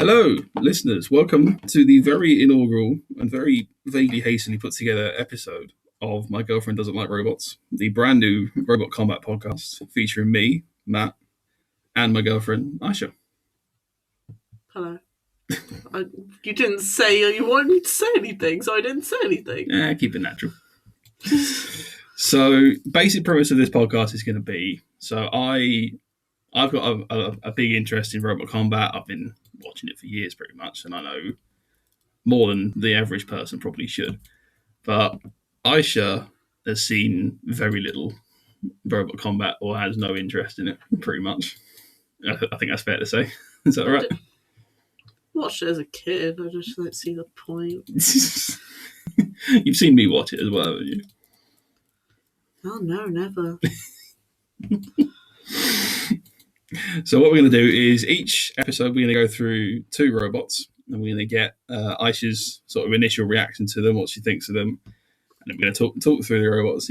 Hello, listeners. Welcome to the very inaugural and very vaguely hastily put together episode of My Girlfriend Doesn't Like Robots, the brand new robot combat podcast featuring me, Matt, and my girlfriend, Aisha. Hello. You didn't say you wanted me to say anything, so I didn't say anything. Keep it natural. So, basic premise of this podcast is going to be, I've got a big interest in robot combat. I've been watching it for years pretty much, and I know more than the average person probably should. But Aisha has seen very little robot combat or has no interest in it, pretty much. I think that's fair to say. Is that right? Watched it as a kid. I just don't see the point. You've seen me watch it as well, haven't you? Oh, no, never. So what we're going to do is each episode we're going to go through two robots and we're going to get Aisha's sort of initial reaction to them, what she thinks of them, and then we're going to talk through the robots,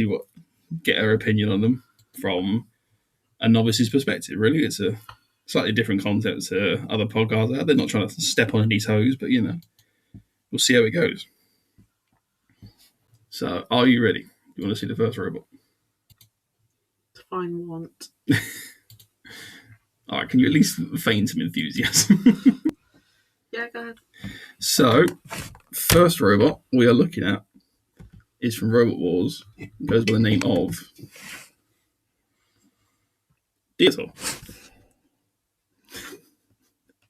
get her opinion on them from a novice's perspective. Really, it's a slightly different concept to other podcasts. They're not trying to step on any toes, but we'll see how it goes. So, are you ready? You want to see the first robot? Fine, want. All right, can you at least feign some enthusiasm? Yeah, go ahead. So, first robot we are looking at is from Robot Wars. It goes by the name of Deator.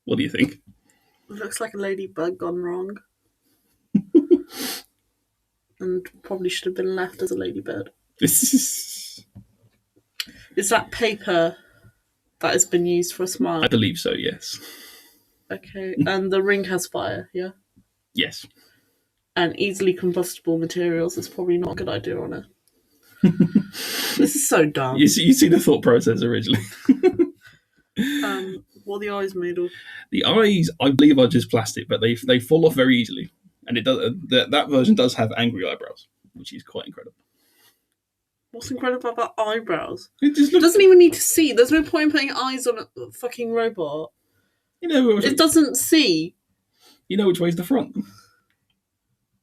What do you think? It looks like a ladybug gone wrong. And probably should have been left as a ladybird. Is that paper that has been used for a smile? I believe so, yes. Okay, and the ring has fire, yeah? Yes. And easily combustible materials is probably not a good idea on it. This is so dumb. You see the thought process originally. What are the eyes made of? The eyes, I believe, are just plastic, but they fall off very easily. And it does that version does have angry eyebrows, which is quite incredible. What's incredible about eyebrows? It just doesn't even need to see. There's no point in putting eyes on a fucking robot. It doesn't see. You know which way's the front.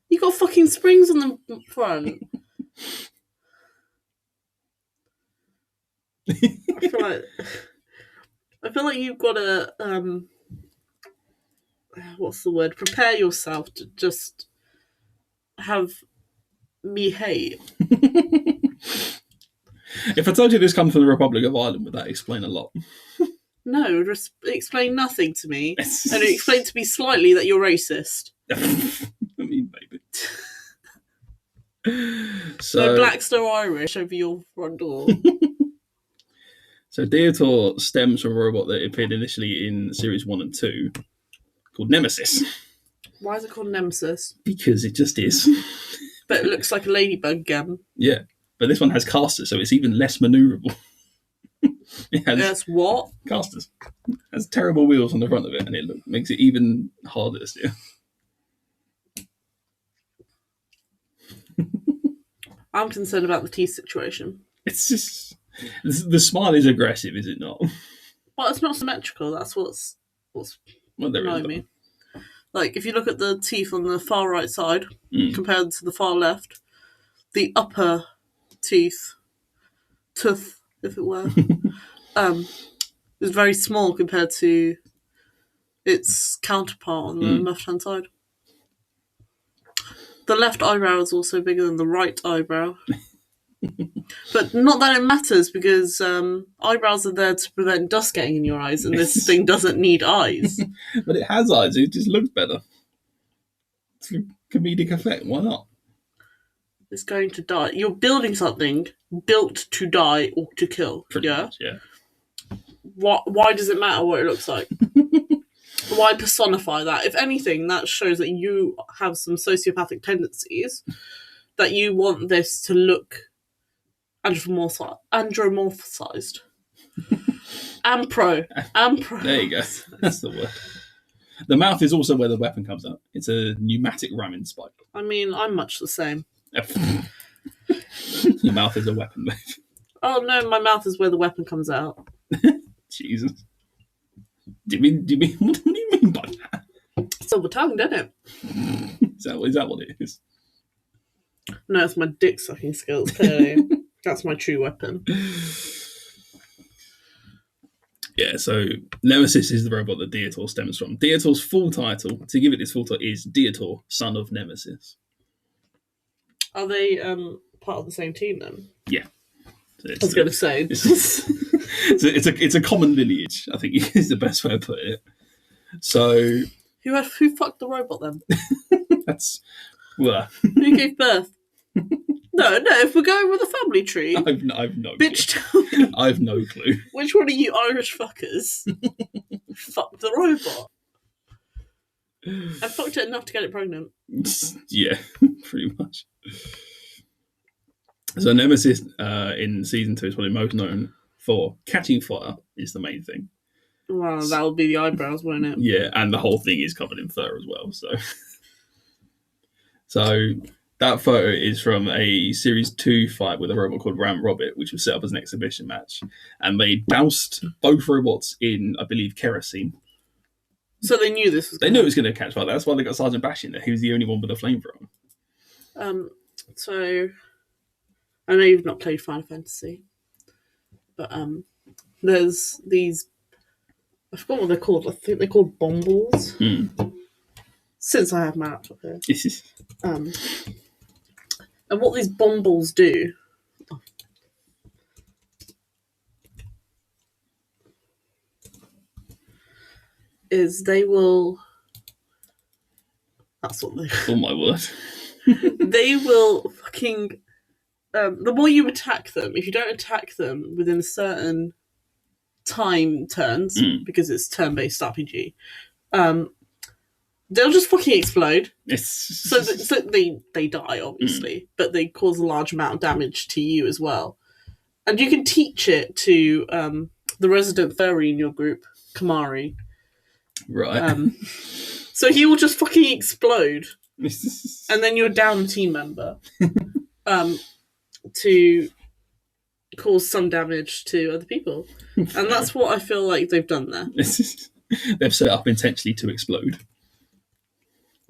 You got fucking springs on the front. I feel like you've got to what's the word? Prepare yourself to just have me hate. If I told you this comes from the Republic of Ireland, would that explain a lot? No, just explain nothing to me. And explain to me slightly that you're racist. I mean, maybe. So no blacks, no Irish over your front door. So Deator stems from a robot that appeared initially in Series 1 and 2 called Nemesis. Why is it called Nemesis? Because it just is. But it looks like a ladybug gem. Yeah, but this one has casters, so it's even less manoeuvrable. It has what? Casters. It has terrible wheels on the front of it, and it makes it even harder to steer. I'm concerned about the teeth situation. It's just... The smile is aggressive, is it not? Well, it's not symmetrical. That's what's annoying me. Like, if you look at the teeth on the far right side compared to the far left, the upper tooth, if it were, is very small compared to its counterpart on the left-hand side. The left eyebrow is also bigger than the right eyebrow. But not that it matters, because eyebrows are there to prevent dust getting in your eyes, and this thing doesn't need eyes. But it has eyes, it just looks better. It's a comedic effect, why not? It's going to die. You're building something built to die or to kill. Pretty much, yeah. Why does it matter what it looks like? Why personify that? If anything, that shows that you have some sociopathic tendencies, that you want this to look andromorphized. Ampro. There you go. That's the word. The mouth is also where the weapon comes out. It's a pneumatic ramming spike. I mean, I'm much the same. Your mouth is a weapon, mate. Oh no, my mouth is where the weapon comes out. Jesus. Do you mean what do you mean by that? silver tongue, doesn't it? Is that what it is? No, it's my dick sucking skills, clearly. That's my true weapon. Yeah, so Nemesis is the robot that Dietor stems from. Dietor's full title, to give it its full title, is Dietor, son of Nemesis. Are they part of the same team then? Yeah. I was going to say. It's a common lineage, I think is the best way to put it. So... Who fucked the robot then? That's... Well... Who gave birth? No, if we're going with a family tree... I've no Bitch, clue. tell me. I've no clue. Which one of you Irish fuckers fucked the robot? And fucked it enough to get it pregnant? Yeah, pretty much. So Nemesis in Season 2 is probably most known for catching fire, is the main thing. Well, that would be the eyebrows, won't it? Yeah, and the whole thing is covered in fur as well. So that photo is from a Series 2 fight with a robot called Ram Robert, which was set up as an exhibition match. And they doused both robots in, I believe, kerosene. So they knew this was They knew it was going to catch fire. That's why they got Sergeant Bash in there. He was the only one with a flamethrower. So I know you've not played Final Fantasy, but there's these... I forgot what they're called. I think they're called bombles. Since I have my laptop here. And what these bombles do... is they will... That's what they... Oh my word. They will fucking... the more you attack them, if you don't attack them within a certain time turns, because it's turn-based RPG, they'll just fucking explode. So they die, obviously, but they cause a large amount of damage to you as well. And you can teach it to the resident furry in your group, Kamari. Right. So he will just fucking explode. And then you're down a team member. To cause some damage to other people. And that's what I feel like they've done there. They've set up intentionally to explode.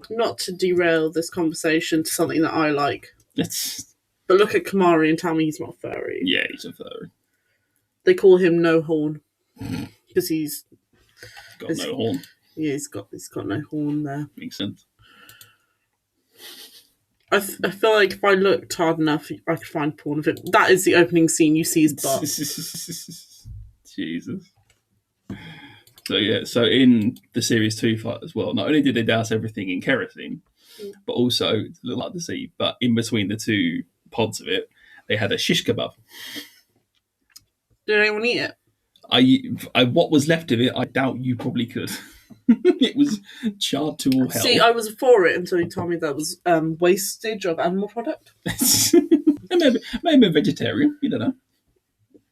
Not to derail this conversation to something that I like. But look at Kamari and tell me he's not furry. Yeah, he's a furry. They call him No Horn. Because he's... got no horn. Yeah, he's got no horn there. Makes sense. I feel like if I looked hard enough, I could find porn of it. That is the opening scene. You see his butt. Jesus. So in the Series 2 fight as well, not only did they douse everything in kerosene, but also, it looked like the sea, but in between the two pods of it, they had a shish kebab. Did anyone eat it? I what was left of it, I doubt you probably could. It was charred to all hell. See, I was for it until you told me that was wastage of animal product. maybe a vegetarian. You don't know.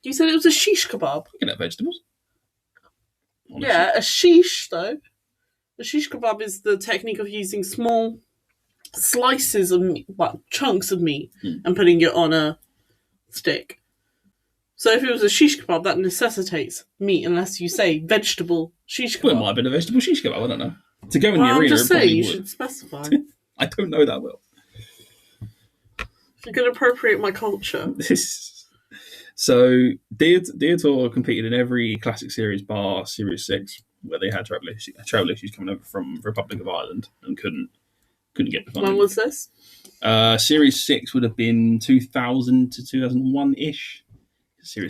You said it was a shish kebab. You can have vegetables. Yeah, a shish though. A shish kebab is the technique of using small slices of meat, chunks of meat, and putting it on a stick. So if it was a shish kebab, that necessitates meat, unless you say vegetable shish kebab. Well, it might have been a vegetable shish kebab, I don't know. To go in the arena, I'm just saying, you would. should specify. I don't know that well. If you're going to appropriate my culture. So, Dietor competed in every classic series bar Series 6, where they had travel issues coming over from Republic of Ireland and couldn't get the funding. When was this? Series 6 would have been 2000 to 2001-ish.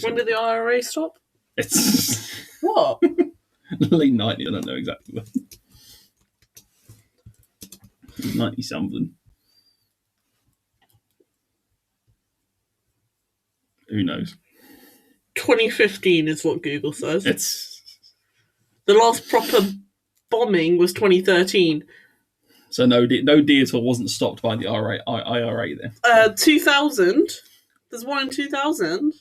When did the IRA stop? It's what? Late 90s, I don't know exactly when. 90 something. Who knows? 2015 is what Google says. It's the last proper bombing was 2013. So no Dietor wasn't stopped by the IRA then. 2000. There's one in 2000.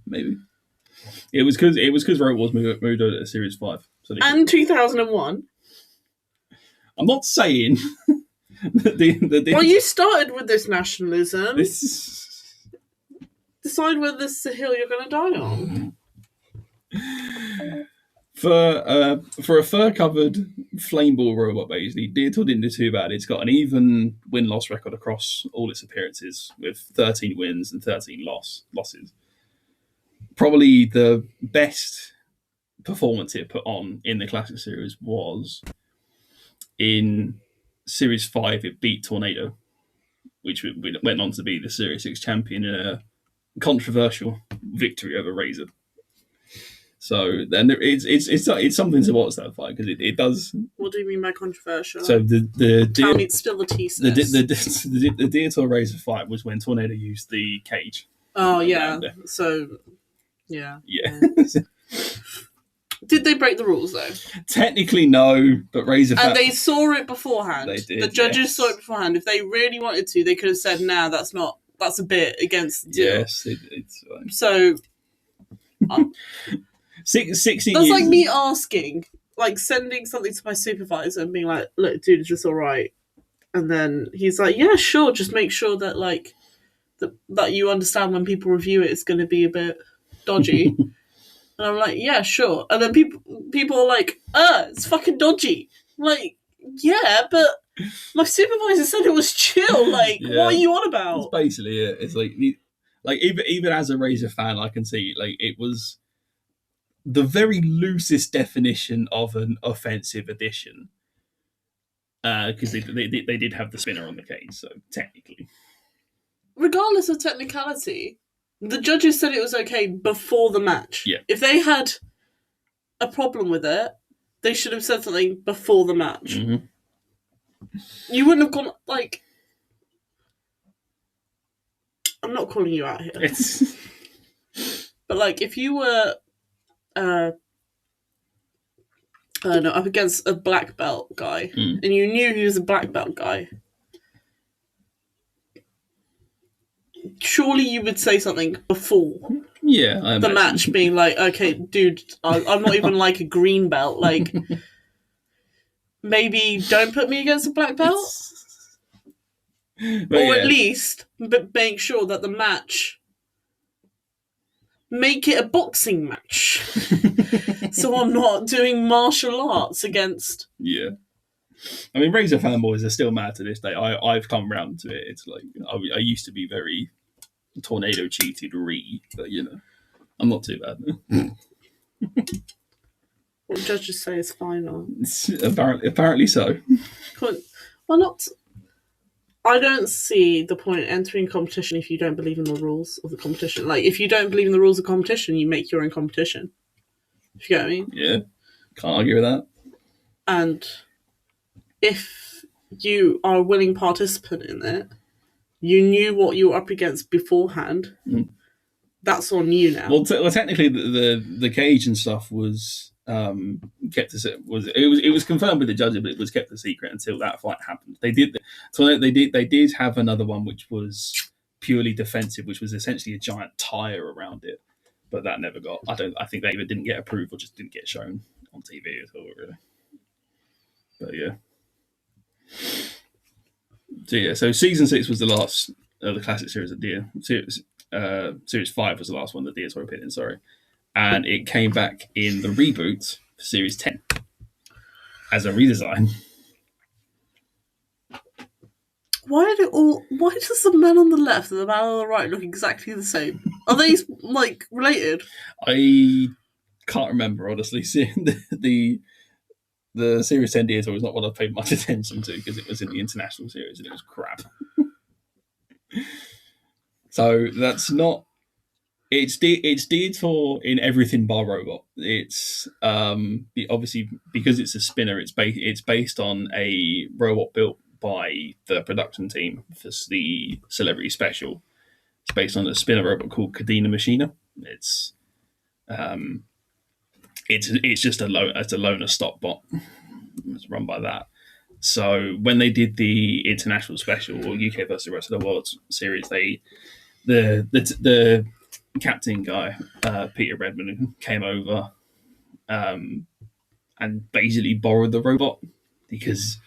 Maybe. It was because Rogue was moved over to Series 5. So and 2001. I'm not saying well, you started with this nationalism. Decide whether this is a hill you're going to die on. For a fur-covered flame ball robot, basically, Deator didn't do too bad. It's got an even win-loss record across all its appearances, with 13 wins and 13 losses. Probably the best performance it put on in the Classic Series was in Series 5. It beat Tornado, which went on to be the Series 6 champion in a controversial victory over Razor. So then it's something to watch that fight, because it does. What do you mean by controversial? So tell me, spill the tea. The Deator Razor fight was when Tornado used the cage. Oh yeah. So yeah. Did they break the rules though? Technically no, but Razor and they saw it beforehand. They did. The judges saw it beforehand. If they really wanted to, they could have said, "Nah, that's a bit against the deal." Yes, it's fine. So. 16 That's years. like me asking, like sending something to my supervisor and being like, "Look, dude, is this all right?" And then he's like, "Yeah, sure. Just make sure that that you understand when people review it, it's going to be a bit dodgy." And I'm like, "Yeah, sure." And then people are like, it's fucking dodgy." I'm like, yeah, but my supervisor said it was chill. Like, what are you on about? That's basically it. It's like even as a Razor fan, I can see like it was the very loosest definition of an offensive addition, because they did have the spinner on the cage, so technically, regardless of technicality, the judges said it was okay before the match. Yeah. If they had a problem with it, they should have said something before the match. Mm-hmm. You wouldn't have gone like. I'm not calling you out here. But like, if you were, I don't know, up against a black belt guy, and you knew he was a black belt guy, surely you would say something before. Yeah, the match, being like, "Okay, dude, I'm not even like a green belt. Like, maybe don't put me against a black belt." Or at least make sure that the match, make it a boxing match. So I'm not doing martial arts against... Yeah. I mean, Razor fanboys are still mad to this day. I've come round to it. It's like, I used to be very Tornado cheated but I'm not too bad. What judges say is fine. Apparently so. Well, not... I don't see the point in entering competition if you don't believe in the rules of the competition. Like, if you don't believe in the rules of competition, you make your own competition. If you get what I mean? Yeah. Can't argue with that. And if you are a willing participant in it, you knew what you were up against beforehand, that's on you now. Well, technically, the cage and stuff was kept it was confirmed with the judges, but it was kept a secret until that fight happened. They did have another one which was purely defensive, which was essentially a giant tire around it, but that never got. I think they either didn't get approved or just didn't get shown on TV at all, really. But yeah. So season 6 was the last of the Classic Series of Deer. Series 5 was the last one that Deer appeared in. Sorry. And it came back in the reboot for Series 10 as a redesign. Why does the man on the left and the man on the right look exactly the same? Are they like related? I can't remember, honestly. The Series 10 Deer was not one I paid much attention to because it was in the international series and it was crap. So that's not. It's Deator in everything bar robot. It's obviously because it's a spinner. It's based on a robot built by the production team for the Celebrity Special. It's based on a spinner robot called Cadena Machina. It's just a loner stop bot. It's run by that. So when they did the international special or UK versus the rest of the world series, the captain guy, Peter Redmond, came over and basically borrowed the robot because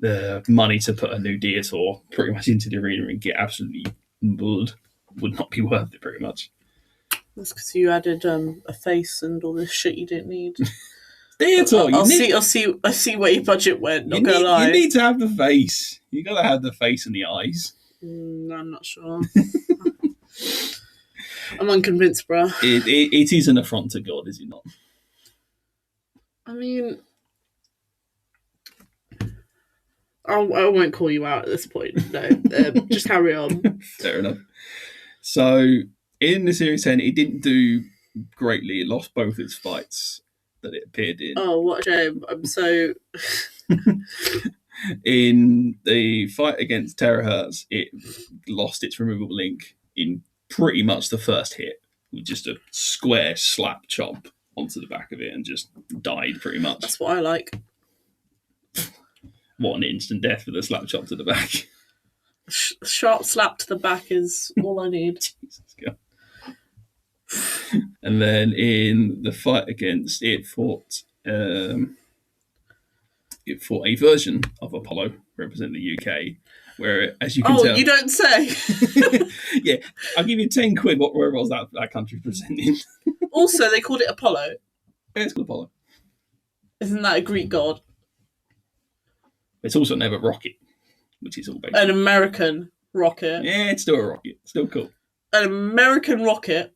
the money to put a new Deator pretty much into the arena and get absolutely mulled would not be worth it, pretty much. That's because you added a face and all this shit you didn't need. Dear Talk, I see where your budget went. Not gonna lie. You need to have the face. You gotta have the face and the eyes. I'm not sure. I'm unconvinced, bro. It is an affront to God, is it not? I mean, I won't call you out at this point. No, just carry on. Fair enough. So in the Series 10, it didn't do greatly. It lost both its fights that it appeared in. Oh, what a shame! I'm so. In the fight against Terahertz, it lost its removable link in pretty much the first hit, with just a square slap chop onto the back of it, and just died pretty much. That's what I like. What an instant death with a slap chop to the back. Sharp slap to the back is all I need. Jesus God. And then in the fight against it fought a version of Apollo representing the UK, where, as you can tell... Oh, you don't say! Yeah, I'll give you 10 quid where was that country presenting. Also, they called it Apollo. Yeah, it's called Apollo. Isn't that a Greek god? It's also never rocket, which is all based an American rocket. Yeah, it's still a rocket. Still cool. An American rocket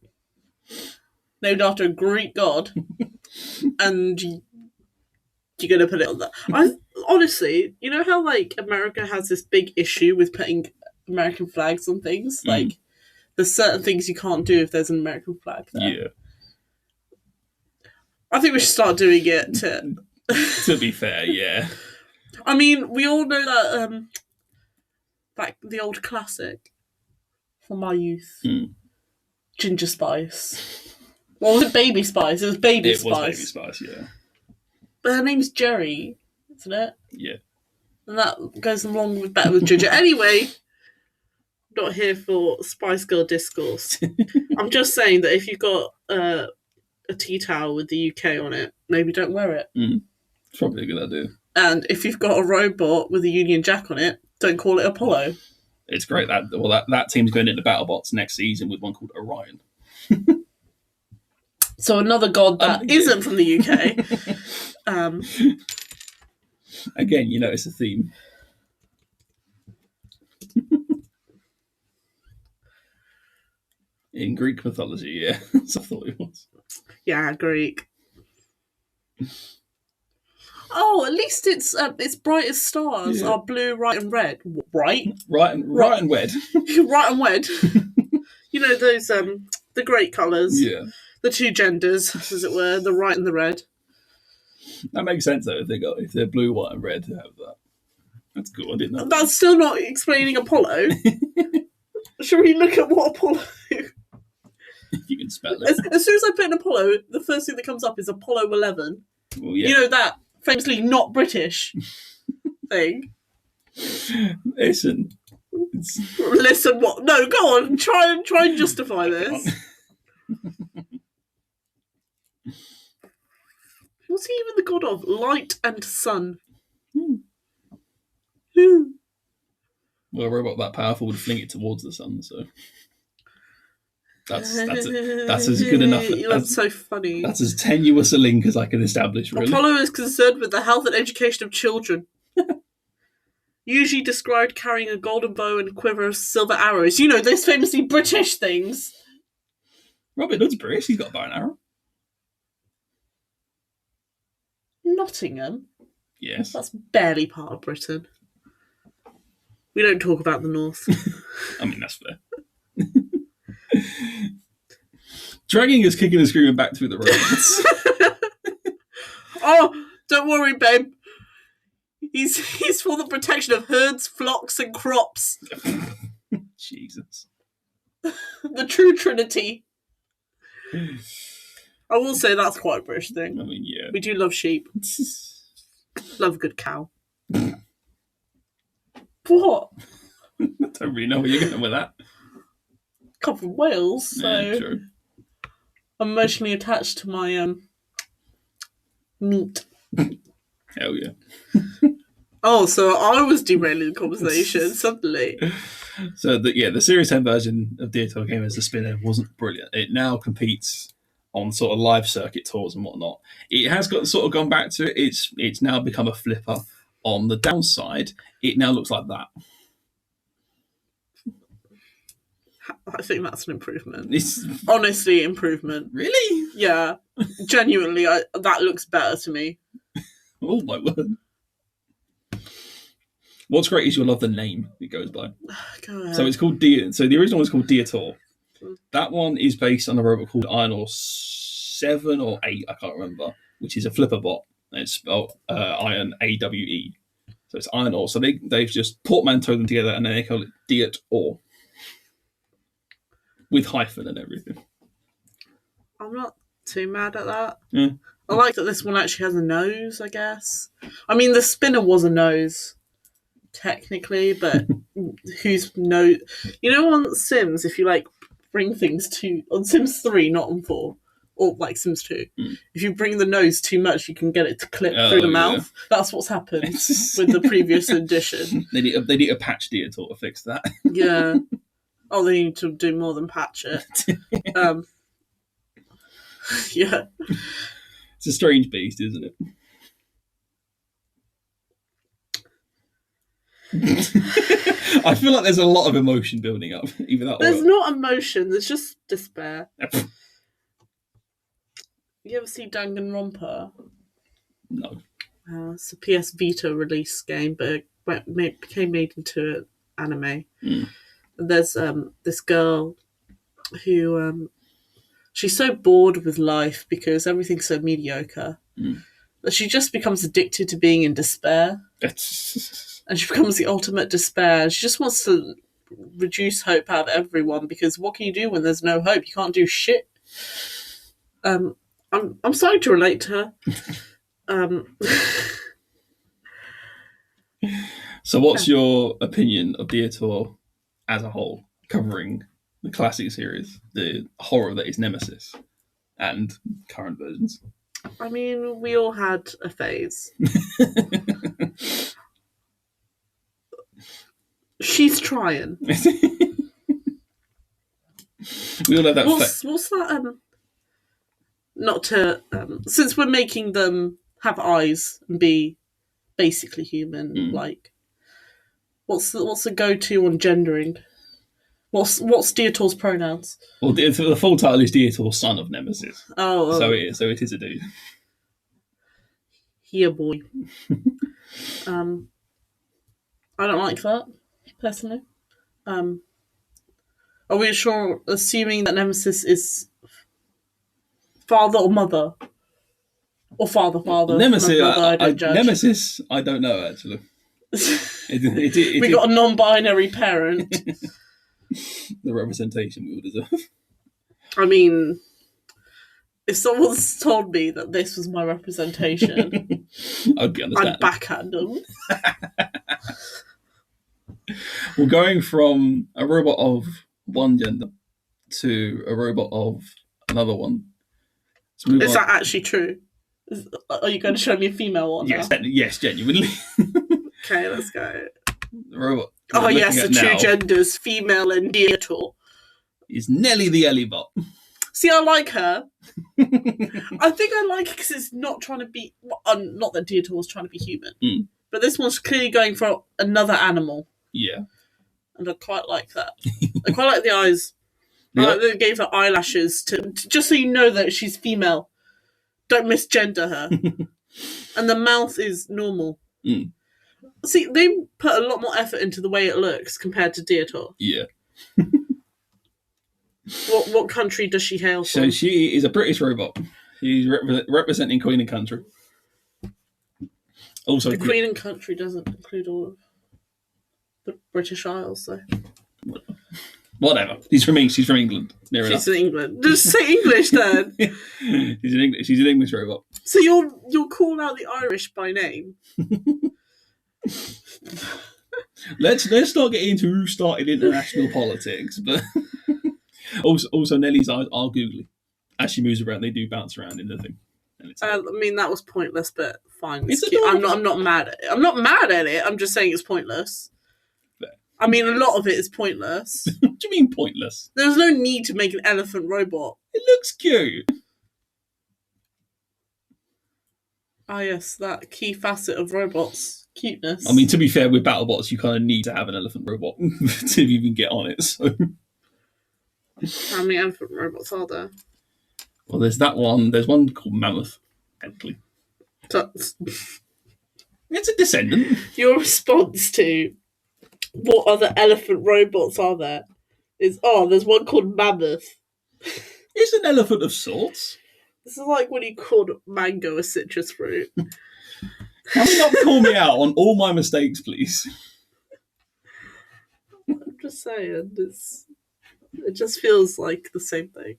named after a Greek god, and you're going to put it on that. Honestly, you know how, like, America has this big issue with putting American flags on things? Like, there's certain things you can't do if there's an American flag there. Yeah. I think we should start doing it To be fair, yeah. I mean, we all know that, like, the old classic from my youth. Ginger Spice. Well, was it Baby Spice? It was Baby Spice. It was Baby Spice, yeah. But her name's Jerry, isn't it? Yeah. And that goes along with better with Ginger. Anyway, I'm not here for Spice Girl discourse. I'm just saying that if you've got a tea towel with the UK on it, maybe don't wear it. It's probably a good idea. And if you've got a robot with a Union Jack on it, don't call it Apollo. It's great that team's going into BattleBots next season with one called Orion. So another god that isn't from the UK. Again, you notice a theme. In Greek mythology, yeah. That's what I thought it was. Yeah, Greek. Oh, at least its brightest stars are blue, white, and red. Right? Right and wed. Right and wed. You know those the great colours. Yeah. The two genders, as it were, the right and the red. That makes sense though if they're blue, white, and red to have that. That's cool. I didn't know. That's still not explaining Apollo. Should we look at what Apollo? You can spell it. As soon as I put in Apollo, the first thing that comes up is Apollo 11. Well, yeah. You know that famously not British thing. Listen, what? No, go on. Try and justify this. What's he even the god of? Light and sun. Well, a robot that powerful would fling it towards the sun, so that's as good enough. That's so funny. That's as tenuous a link as I can establish, really. Apollo is concerned with the health and education of children. Usually described carrying a golden bow and a quiver of silver arrows. You know, those famously British things. Robin Hood's British. He's got a bow and arrow. Nottingham? Yes. That's barely part of Britain. We don't talk about the North. I mean, that's fair. Dragging is kicking and screaming back through the roads. Oh, don't worry, babe. He's for the protection of herds, flocks, and crops. Jesus. The true trinity. I will say that's quite a British thing. I mean, yeah. We do love sheep. Love a good cow. What? I don't really know where you're going with that. Come from Wales, so yeah, true. I'm emotionally attached to my meat. Hell yeah. Oh, so I was derailing the conversation suddenly. So the Series 10 version of Dear Talk Game as the spinner wasn't brilliant. It now competes on sort of live circuit tours and whatnot. It has got sort of gone back to it. It's now become a flipper. On the downside, it now looks like that. I think that's an improvement. Honestly, improvement. Really? Yeah. Genuinely, that looks better to me. Oh my word. What's great is you'll love the name it goes by. Go ahead. So it's called So the original one's called Dietor. That one is based on a robot called IRA 7 or 8, I can't remember, which is a flipper bot. And it's spelled Iron AWE. So it's Iron Ore. So they've just portmanteaued them together and then they call it Diet Ore. With hyphen and everything. I'm not too mad at that. Yeah. I like that this one actually has a nose, I guess. I mean, the spinner was a nose, technically, but whose nose... You know on Sims, if you, like, bring things to... On Sims 3, not on 4, or, like, Sims 2, if you bring the nose too much, you can get it to clip through the mouth. That's what's happened with the previous edition. They need a patch Dietor to fix that. Yeah. Oh, they need to do more than patch it. Yeah. It's a strange beast, isn't it? I feel like there's a lot of emotion building up. Even that. There's not emotion. There's just despair. You ever see Danganronpa? No. It's a PS Vita release game, but it became made into an anime. And there's this girl who she's so bored with life because everything's so mediocre that she just becomes addicted to being in despair. And she becomes the ultimate despair. She just wants to reduce hope out of everyone because what can you do when there's no hope? You can't do shit. I'm starting to relate to her. So what's your opinion of Dietor as a whole, covering the classic series, the horror that is Nemesis, and current versions? I mean, we all had a phase. She's trying. We all have that phase. What's that? Not to... since we're making them have eyes and be basically human, like... What's the go-to on gendering? What's Dietor's pronouns? Well, the full title is Dietor, son of Nemesis. Oh. So it is a dude. Here, boy. I don't like that, personally. Are we assuming that Nemesis is father or mother? Or father? Nemesis, mother, Nemesis, I don't know, actually. We got a non-binary parent. The representation we would deserve. I mean, if someone's told me that this was my representation, I'd be understanding. I'd backhand them. Well, going from a robot of one gender to a robot of another one. Is that actually true? Are you going to show me a female one? Yes, yes, genuinely. Okay, let's go. The robot. Oh yes, the two genders, female and Dietor. Is Nelly the Ellibot. See, I like her. I think I like it because it's not trying to be... not that Dietor was trying to be human. But this one's clearly going for another animal. Yeah. And I quite like that. I quite like the eyes. I like that they gave her eyelashes to just so you know that she's female. Don't misgender her. And the mouth is normal. See, they put a lot more effort into the way it looks compared to Dietor. Yeah. What country does she hail from? So she is a British robot. She's representing Queen and Country. Also, the Queen and Country doesn't include all of the British Isles, though. Whatever. She's from England. She's in England. Just say English then. She's an English robot. So you're calling out the Irish by name. Let's not get into who started international politics, but also Nellie's eyes are googly. As she moves around, they do bounce around in the thing. I mean, that was pointless, but fine. I'm not mad at it. I'm not mad at it. I'm just saying it's pointless. Fair. I mean, a lot of it is pointless. What do you mean pointless? There's no need to make an elephant robot. It looks cute. Ah, yes, that key facet of robots, cuteness. I mean, to be fair, with BattleBots, you kind of need to have an elephant robot to even get on it. So, how many elephant robots are there? well, there's that one. There's one called Mammoth, technically. It's a descendant. Your response to what other elephant robots are there is, there's one called Mammoth. It's an elephant of sorts. This is like when you called mango a citrus fruit. Can we not call me out on all my mistakes, please? I'm just saying, it just feels like the same thing.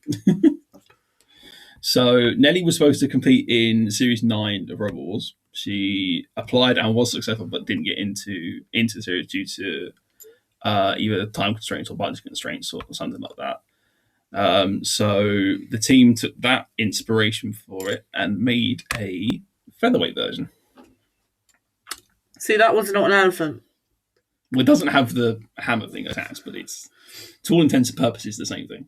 So Nelly was supposed to compete in Series 9 of Robot Wars. She applied and was successful, but didn't get into the series due to either time constraints or budget constraints or something like that. So the team took that inspiration for it and made a featherweight version. See, that was not an elephant. Well, it doesn't have the hammer thing attached, but it's, to all intents and purposes, the same thing.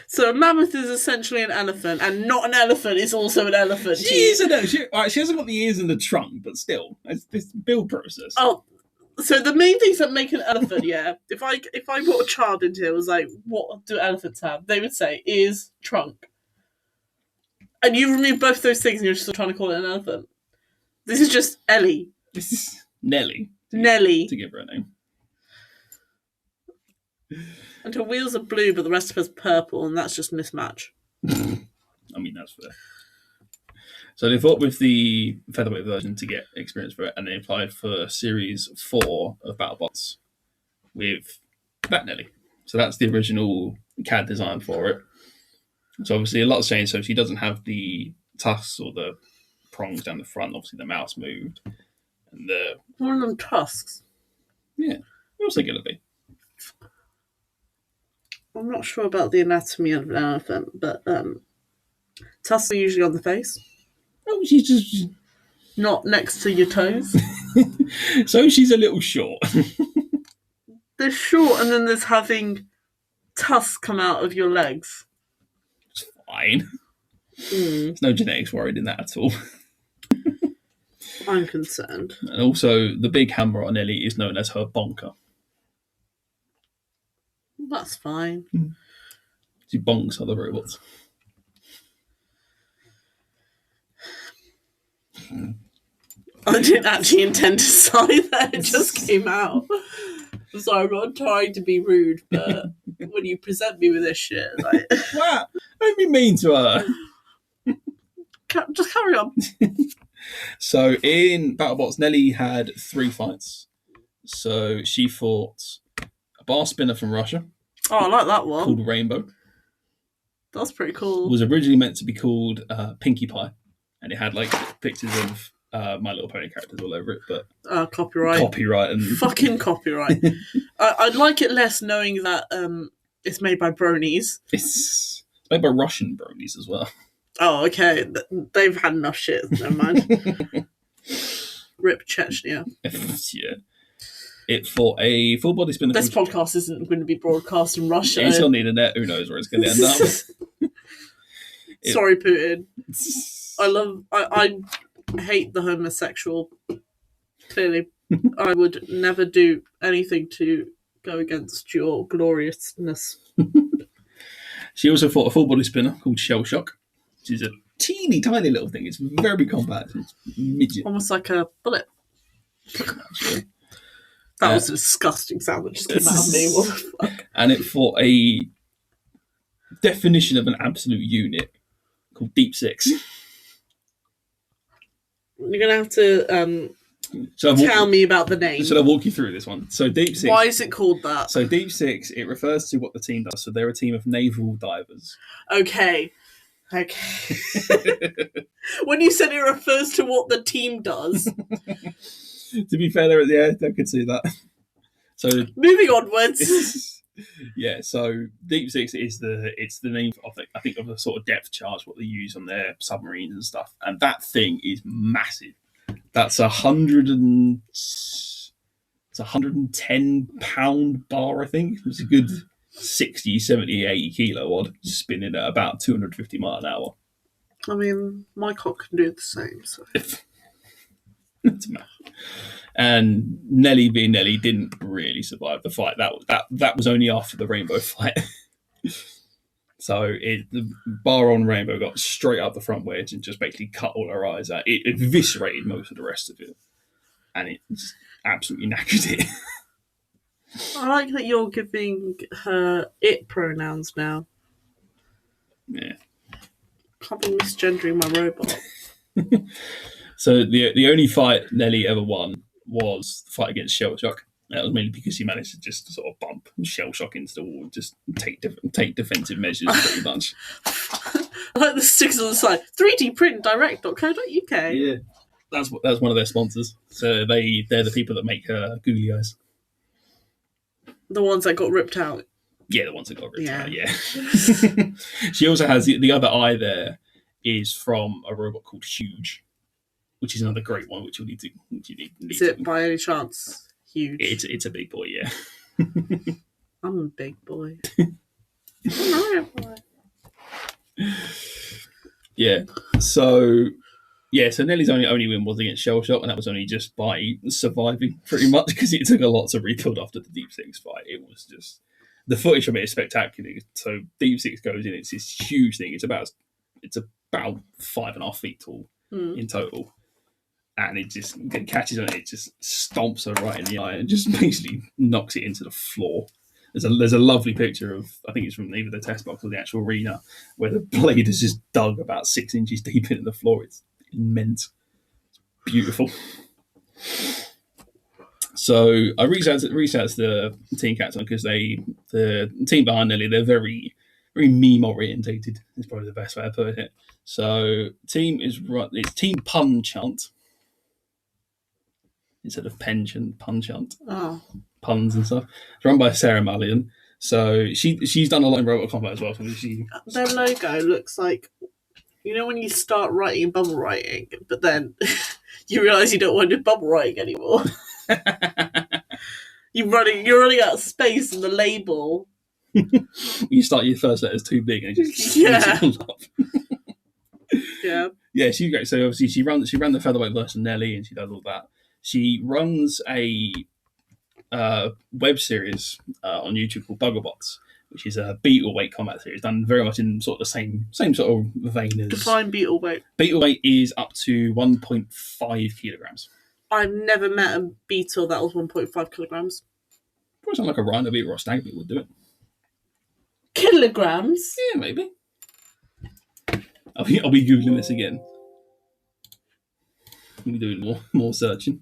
So a mammoth is essentially an elephant, and not an elephant is also an elephant. She is an elephant. She hasn't got the ears and the trunk, but still, it's this build process. Oh, so the main things that make an elephant, yeah. If I brought a child into it, was like, what do elephants have? They would say ears, trunk. And you remove both those things, and you're just still trying to call it an elephant. This is just Ellie. This is Nelly. Nelly. To give her a name. And her wheels are blue, but the rest of her's purple, and that's just mismatch. I mean, that's fair. So they thought with the featherweight version to get experience for it, and they applied for Series 4 of BattleBots with that Nelly. So that's the original CAD design for it. So obviously a lot's changed. So she doesn't have the tusks or the prongs down the front. Obviously the mouth's moved. And one of them tusks. Yeah, what's they going to be? I'm not sure about the anatomy of an elephant, but tusks are usually on the face. Oh, she's just not next to your toes. So she's a little short. There's short, and then there's having tusks come out of your legs. It's fine. There's no genetics worried in that at all. I'm concerned. And also, the big hammer on Ellie is known as her bonker. That's fine. She bonks other robots. I didn't actually intend to say that. It just came out. I'm sorry, I'm not trying to be rude, but when you present me with this shit, like... Wow! Don't be mean to her. Just carry on. So, in BattleBots, Nelly had 3 fights. So, she fought a bar spinner from Russia. Oh, I like that one. Called Rainbow. That's pretty cool. It was originally meant to be called Pinkie Pie. And it had, like, pictures of My Little Pony characters all over it, but... Copyright. And... Fucking copyright. I'd like it less knowing that it's made by bronies. It's made by Russian bronies as well. Oh, okay. They've had enough shit. Never mind. Rip Chechnya. Yeah. It fought a full body spinner. This podcast isn't going to be broadcast in Russia. It's on the internet. Who knows where it's going to end up? Sorry, Putin. I hate the homosexual. Clearly, I would never do anything to go against your gloriousness. She also fought a full body spinner called Shell Shock, which is a teeny tiny little thing. It's very compact. It's midget. Almost like a bullet. That was a disgusting sound that just came out of me. What the fuck? And it fought a definition of an absolute unit called Deep Six. You're going to have to tell me about the name. Should I walk you through this one? So Deep Six... Why is it called that? So Deep Six, it refers to what the team does. So they're a team of naval divers. Okay. When you said it refers to what the team does... To be fair, I could see that. So moving onwards. Yeah, so Deep Six is the name of it, I think, of the sort of depth charge what they use on their submarines and stuff, and that thing is massive. That's 110 pound bar, I think. It's a good 60, 70, 80 kilo odd, spinning at about 250 mile an hour. I mean, my cock can do the same. So. It's mad. And Nelly being Nelly didn't really survive the fight. That was only after the Rainbow fight. So the bar on Rainbow got straight up the front wedge and just basically cut all her eyes out. It eviscerated most of the rest of it. And it just absolutely knackered it. I like that you're giving her it pronouns now. Yeah. Can't be misgendering my robot. So the only fight Nelly ever won was the fight against Shell Shock. That was mainly because he managed to just sort of bump Shell Shock into the wall, just take defensive measures pretty much. I like the stickers on the side. 3dprintdirect.co.uk. Yeah, that's one of their sponsors. So they're the people that make googly eyes. The ones that got ripped out. Yeah, the ones that got ripped out. Yeah. She also has the other eye. There is from a robot called Huge, which is another great one. Which you need to. Is it by any chance Huge? It's a big boy. Yeah. I'm a big boy. I'm a boy. Yeah. So Nelly's only win was against Shell Shock, and that was only just by surviving, pretty much, because it took a lot to rebuild after the Deep Six fight. It was just the footage from it is spectacular. So Deep Six goes in, it's this huge thing. It's about 5.5 feet tall in total, and it just catches on it just stomps her right in the eye and just basically knocks it into the floor. There's a lovely picture of, I think it's from either the test box or the actual arena, where the blade is just dug about 6 inches deep into the floor. It's immense. It's beautiful. So I reached out to the team captain because the team behind Nelly, they're very, very meme orientated. Is probably the best way to put it. So it's Team Pun Chant instead of pension Pun Chant. Oh. Puns and stuff. It's run by Sarah Mallion. So she's done a lot in Robot Combat as well. So their logo looks like, you know, when you start writing bubble writing, but then you realise you don't want to do bubble writing anymore. You're running out of space in the label. You start your first letters too big and it just it all up. Yeah, she's great. So obviously she ran the featherweight version Nelly, and she does all that. She runs a web series on YouTube called Buggerbots, which is a beetleweight combat series done very much in sort of the same sort of vein as. Define beetleweight. Beetleweight is up to 1.5 kilograms. I've never met a beetle that was 1.5 kilograms. Probably something like a rhino beetle or a stag beetle would do it. Kilograms? Yeah, maybe. Are we googling this again? We'll be doing more searching.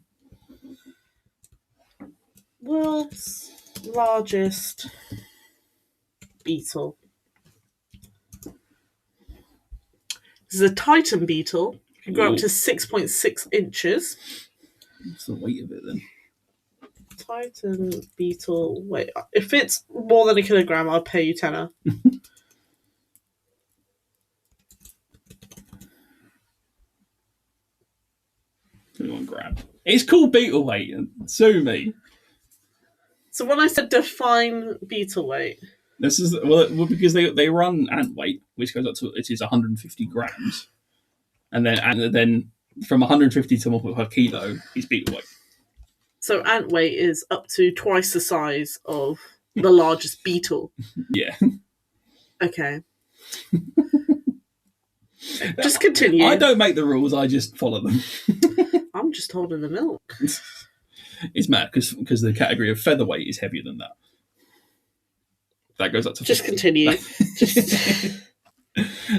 World's largest beetle. This is a Titan beetle. It can grow up to 6.6 inches. What's the weight of it then? Titan beetle weight. If it's more than a kilogram, I'll pay you £10. 21 gram. It's called beetle weight. Sue me. So when I said define beetle weight, this is well because they run ant weight, which goes up to it is 150 grams, and then from 150 to 1.5 kilo is beetle weight. So ant weight is up to twice the size of the largest beetle. Yeah. Okay. Just continue. I don't make the rules, I just follow them. I'm just holding the milk. It's mad because the category of featherweight is heavier than that. That goes up to 50. Just continue.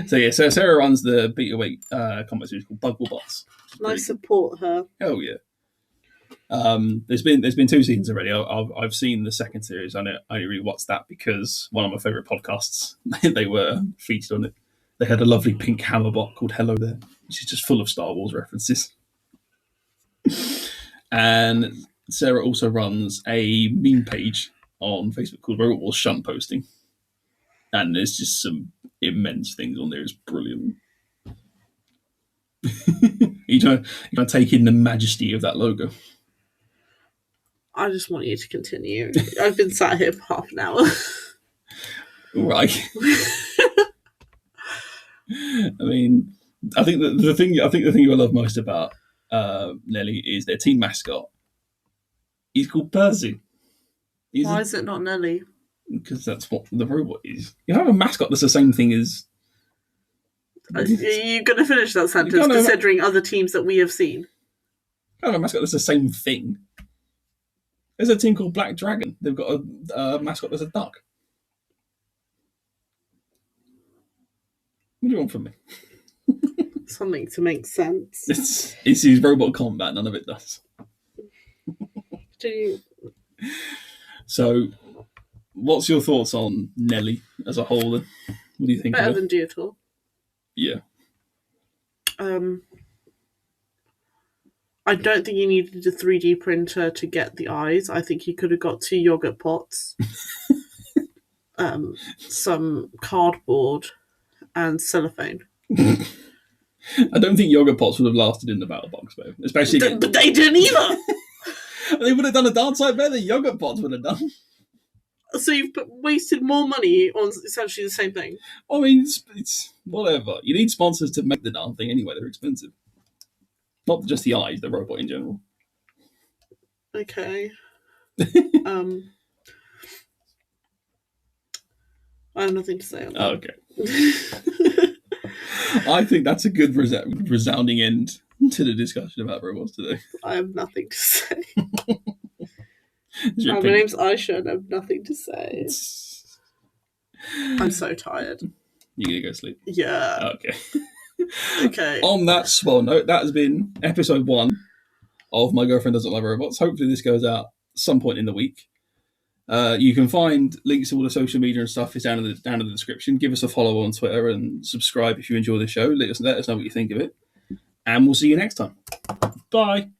So Sarah runs the beetleweight combat series called Buggerbots. I support her. Oh yeah. There's been 2 seasons already. I've seen the second series. I only really watched that because one of my favourite podcasts they were featured on it. They had a lovely pink hammerbot called Hello There, which is just full of Star Wars references. And Sarah also runs a meme page on Facebook called Robot Wars Shunt Posting. And there's just some immense things on there. It's brilliant. you trying to take in the majesty of that logo. I just want you to continue. I've been sat here for half an hour. Right. I mean, I think the thing I love most about Nelly is their team mascot. He's called Percy. Why is it not Nelly? Because that's what the robot is. You have a mascot that's the same thing as. Are you going to finish that sentence, considering other teams that we have seen? I have a mascot that's the same thing. There's a team called Black Dragon. They've got a mascot that's a duck. What do you want from me? Something to make sense. It's his robot combat. None of it does. So, what's your thoughts on Nelly as a whole? Then? What do you think? Better than Diator. Yeah. I don't think you needed a 3D printer to get the eyes. I think you could have got 2 yogurt pots, some cardboard, and cellophane. I don't think yogurt pots would have lasted in the battle box, though. Especially, but they didn't either. They would have done a darn sight better than yogurt pots would have done. So you've wasted more money on essentially the same thing. I mean, it's whatever. You need sponsors to make the darn thing anyway. They're expensive. Not just the eyes, the robot in general. Okay. I have nothing to say on that. Okay. I think that's a good resounding end to the discussion about robots today. I have nothing to say. My name's Aisha and I have nothing to say. I'm so tired. You gonna go sleep? Yeah. Okay. Okay. On that swell note, that has been episode 1 of My Girlfriend Doesn't Love Robots. Hopefully this goes out some point in the week. You can find links to all the social media and stuff is down in the description. Give us a follow on Twitter and subscribe if you enjoy the show. Let us know what you think of it. And we'll see you next time. Bye.